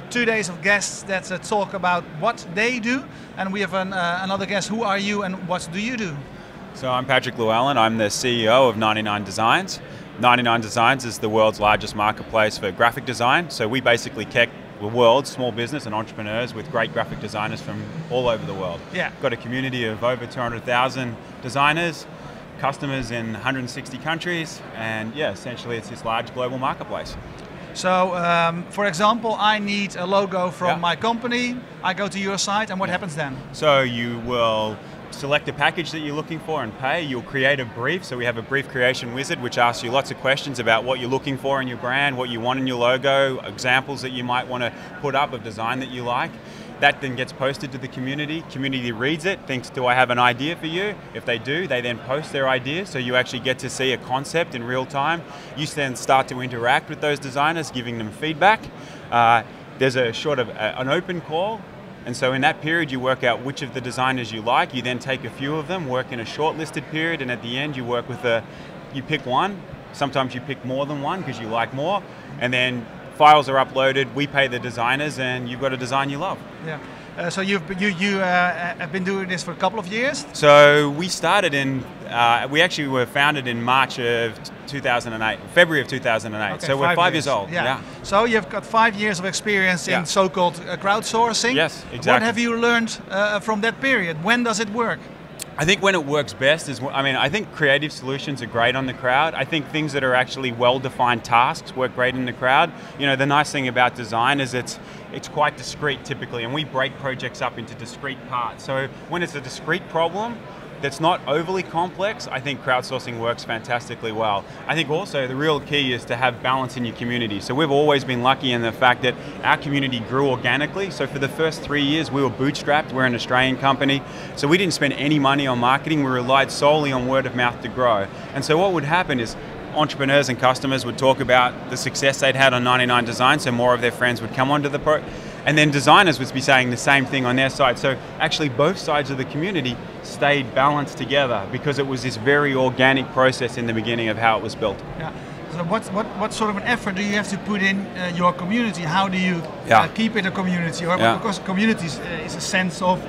2 days of guests that talk about what they do, and we have another guest. Who are you and what do you do? So I'm Patrick Llewellyn. I'm the CEO of 99Designs. 99Designs is the world's largest marketplace for graphic design. So we basically connect the world's small business and entrepreneurs with great graphic designers from all over the world. Yeah. Got a community of over 200,000 designers, customers in 160 countries, and yeah, essentially it's this large global marketplace. So, for example, I need a logo from my company. I go to your site, and what happens then? So you will select a package that you're looking for and pay. You'll create a brief. So we have a brief creation wizard which asks you lots of questions about what you're looking for in your brand, what you want in your logo, examples that you might want to put up of design that you like. That then gets posted to the community. Community reads it, thinks, do I have an idea for you? If they do, they then post their idea, so you actually get to see a concept in real time. You then start to interact with those designers, giving them feedback. There's a an open call, and so in that period you work out which of the designers you like. You then take a few of them, work in a shortlisted period, and at the end you work with you pick one. Sometimes you pick more than one because you like more, and then files are uploaded, we pay the designers, and you've got a design you love. Yeah. So you have been doing this for a couple of years? So we started we actually were founded in March of 2008, February of 2008. Okay, so we're 5 years old. Yeah. So you've got 5 years of experience in so-called crowdsourcing. Yes, exactly. What have you learned from that period? When does it work? I think when it works best is, I think creative solutions are great on the crowd. I think things that are actually well-defined tasks work great in the crowd. You know, the nice thing about design is it's quite discrete typically, and we break projects up into discrete parts. So when it's a discrete problem that's not overly complex, I think crowdsourcing works fantastically well. I think also the real key is to have balance in your community. So we've always been lucky in the fact that our community grew organically. So for the first 3 years we were bootstrapped. We're an Australian company. So we didn't spend any money on marketing. We relied solely on word of mouth to grow. And so what would happen is entrepreneurs and customers would talk about the success they'd had on 99Designs, so more of their friends would come onto the and then designers would be saying the same thing on their side. So actually both sides of the community stayed balanced together because it was this very organic process in the beginning of how it was built. Yeah. So what sort of an effort do you have to put in your community? How do you keep it a community? Or because communities is a sense of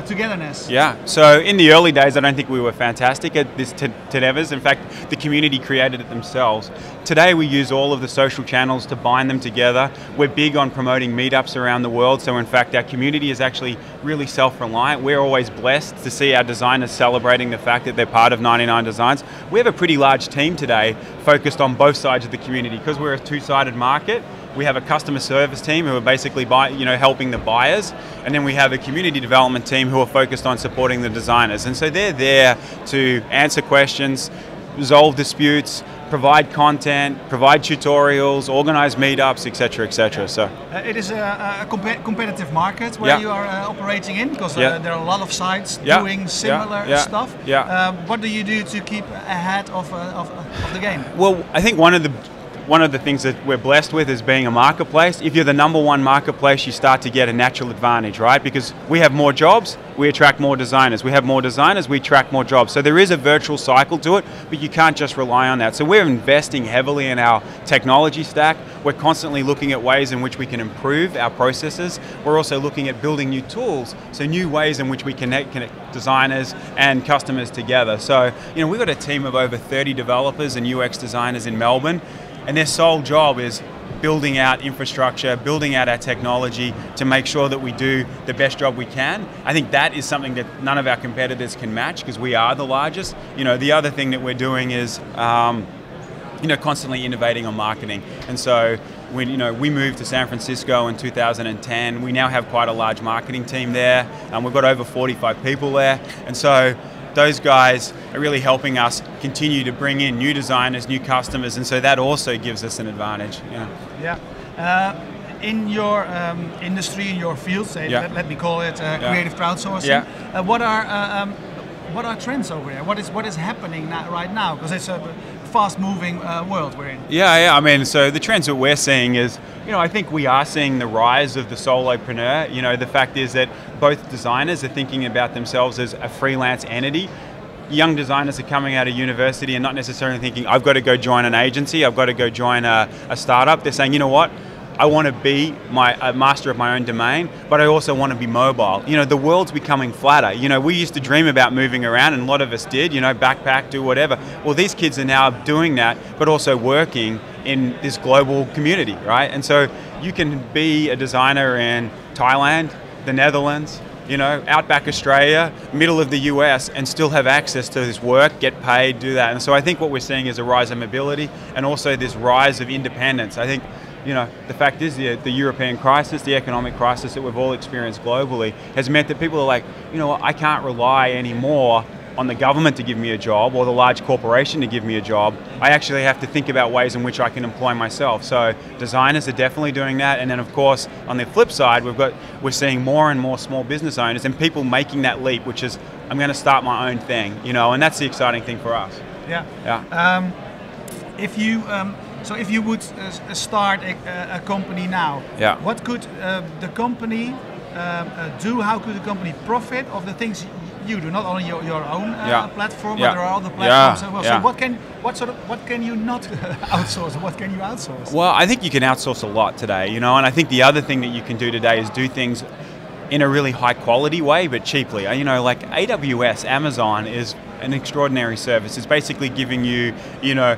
togetherness. Yeah. So in the early days, I don't think we were fantastic at this togetherness. In fact, the community created it themselves. Today, we use all of the social channels to bind them together. We're big on promoting meetups around the world. So in fact, our community is actually really self-reliant. We're always blessed to see our designers celebrating the fact that they're part of 99Designs. We have a pretty large team today focused on both sides of the community. Because we're a two-sided market, we have a customer service team who are basically helping the buyers, and then we have a community development team who are focused on supporting the designers. And so they're there to answer questions, resolve disputes, provide content, provide tutorials, organize meetups, etc., etc. So it is a competitive market where you are operating in, because there are a lot of sites doing similar stuff. What do you do to keep ahead of the game? Well, I think one of the things that we're blessed with is being a marketplace. If you're the #1 marketplace, you start to get a natural advantage, right? Because we have more jobs, we attract more designers. We have more designers, we attract more jobs. So there is a virtual cycle to it, but you can't just rely on that. So we're investing heavily in our technology stack. We're constantly looking at ways in which we can improve our processes. We're also looking at building new tools, so new ways in which we connect designers and customers together. So, we've got a team of over 30 developers and UX designers in Melbourne, and their sole job is building out infrastructure, building out our technology to make sure that we do the best job we can. I think that is something that none of our competitors can match because we are the largest. The other thing that we're doing is constantly innovating on marketing. And so we moved to San Francisco in 2010. We now have quite a large marketing team there. We've got over 45 people there. And so those guys are really helping us continue to bring in new designers, new customers, and so that also gives us an advantage. In your industry, in your field, say, let me call it creative crowdsourcing. What are trends over there? What is happening right now? Because it's a fast-moving world we're in. So the trends that we're seeing is, I think we are seeing the rise of the solopreneur. The fact is that both designers are thinking about themselves as a freelance entity. Young designers are coming out of university and not necessarily thinking, I've got to go join an agency, I've got to go join a startup. They're saying, you know what? I want to be a master of my own domain, but I also want to be mobile. You know, the world's becoming flatter. You know, we used to dream about moving around, and a lot of us did, you know, backpack, do whatever. Well, these kids are now doing that, but also working in this global community, right? And so you can be a designer in Thailand, the Netherlands, you know, outback Australia, middle of the US, and still have access to this work, get paid, do that. And so I think what we're seeing is a rise of mobility and also this rise of independence. I think, you know, the fact is the European crisis, the economic crisis that we've all experienced globally has meant that people are like, you know what, I can't rely anymore on the government to give me a job or the large corporation to give me a job. I actually have to think about ways in which I can employ myself. So designers are definitely doing that. And then of course, on the flip side, we're seeing more and more small business owners and people making that leap, which is, I'm going to start my own thing, you know, and that's the exciting thing for us. Yeah. Yeah. So if you would start a company now, yeah. What could the company do? How could the company profit of the things you do? Not only your own platform, but there are other platforms as well. So what can you not outsource? What can you outsource? Well, I think you can outsource a lot today, you know, and I think the other thing that you can do today is do things in a really high quality way, but cheaply. You know, like AWS, Amazon is an extraordinary service. It's basically giving you, you know,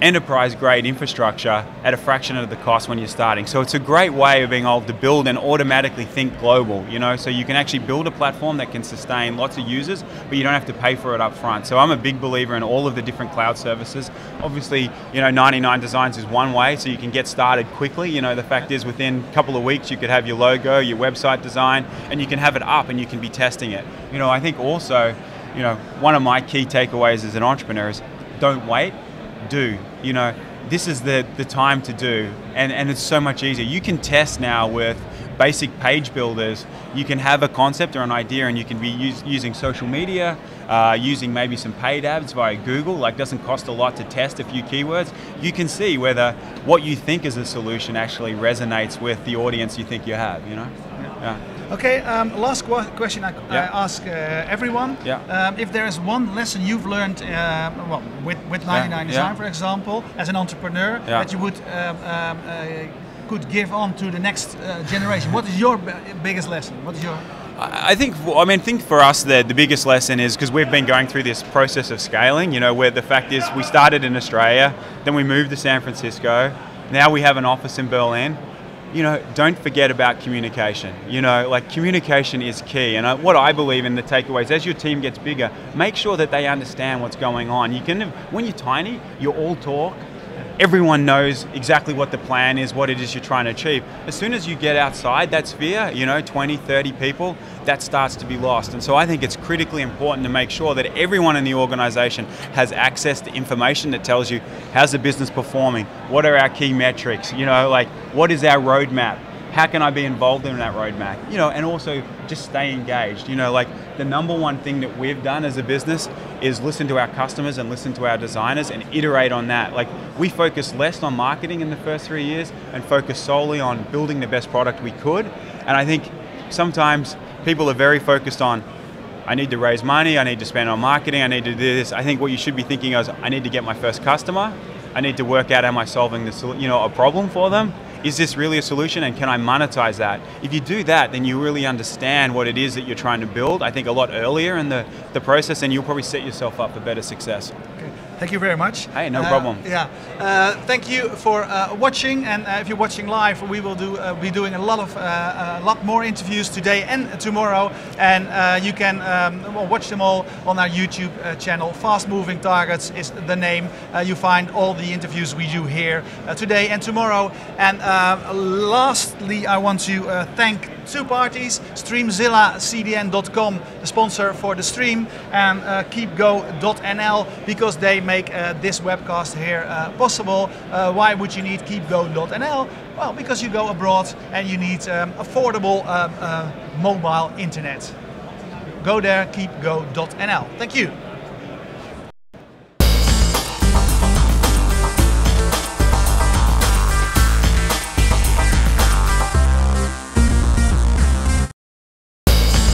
enterprise grade infrastructure at a fraction of the cost when you're starting. So it's a great way of being able to build and automatically think global, you know, so you can actually build a platform that can sustain lots of users, but you don't have to pay for it up front. So I'm a big believer in all of the different cloud services. Obviously, you know, 99Designs is one way, so you can get started quickly. You know, the fact is within a couple of weeks you could have your logo, your website design, and you can have it up and you can be testing it. You know, I think also, you know, one of my key takeaways as an entrepreneur is don't wait, do. You know, this is the time to do, and it's so much easier. You can test now with basic page builders. You can have a concept or an idea and you can be using social media, using maybe some paid ads via Google, like doesn't cost a lot to test a few keywords. You can see whether what you think is a solution actually resonates with the audience you think you have, you know? Yeah. Okay, last question I ask everyone. Yeah. If there is one lesson you've learned well, with 99Design, for example, as an entrepreneur, that you would could give on to the next generation, what is your biggest lesson? What is your... I think for us the biggest lesson is, because we've been going through this process of scaling, you know, where the fact is we started in Australia, then we moved to San Francisco, now we have an office in Berlin. You know, don't forget about communication. You know, like communication is key. And what I believe in the takeaways, as your team gets bigger, make sure that they understand what's going on. You can, when you're tiny, you all talk. Everyone knows exactly what the plan is, what it is you're trying to achieve. As soon as you get outside that sphere, you know, 20, 30 people, that starts to be lost. And so I think it's critically important to make sure that everyone in the organization has access to information that tells you how's the business performing, what are our key metrics, you know, like what is our roadmap, how can I be involved in that roadmap, you know, and also just stay engaged. You know, like the number one thing that we've done as a business is listen to our customers and listen to our designers and iterate on that. Like we focus less on marketing in the first 3 years and focus solely on building the best product we could. And I think sometimes people are very focused on, I need to raise money, I need to spend on marketing, I need to do this. I think what you should be thinking is, I need to get my first customer, I need to work out, am I solving this, you know, a problem for them? Is this really a solution and can I monetize that? If you do that, then you really understand what it is that you're trying to build, I think a lot earlier in the process, and you'll probably set yourself up for better success. Okay. Thank you very much. Hey, no problem. Yeah, thank you for watching. And if you're watching live, we will be doing a lot more interviews today and tomorrow. And you can watch them all on our YouTube channel. Fast Moving Targets is the name. You find all the interviews we do here today and tomorrow. And lastly, I want to thank two parties: StreamZilla.cdn.com, the sponsor for the stream, and KeepGo.nl, because they make this webcast here possible. Why would you need KeepGo.nl? Well, because you go abroad and you need affordable mobile internet. Go there, KeepGo.nl. Thank you.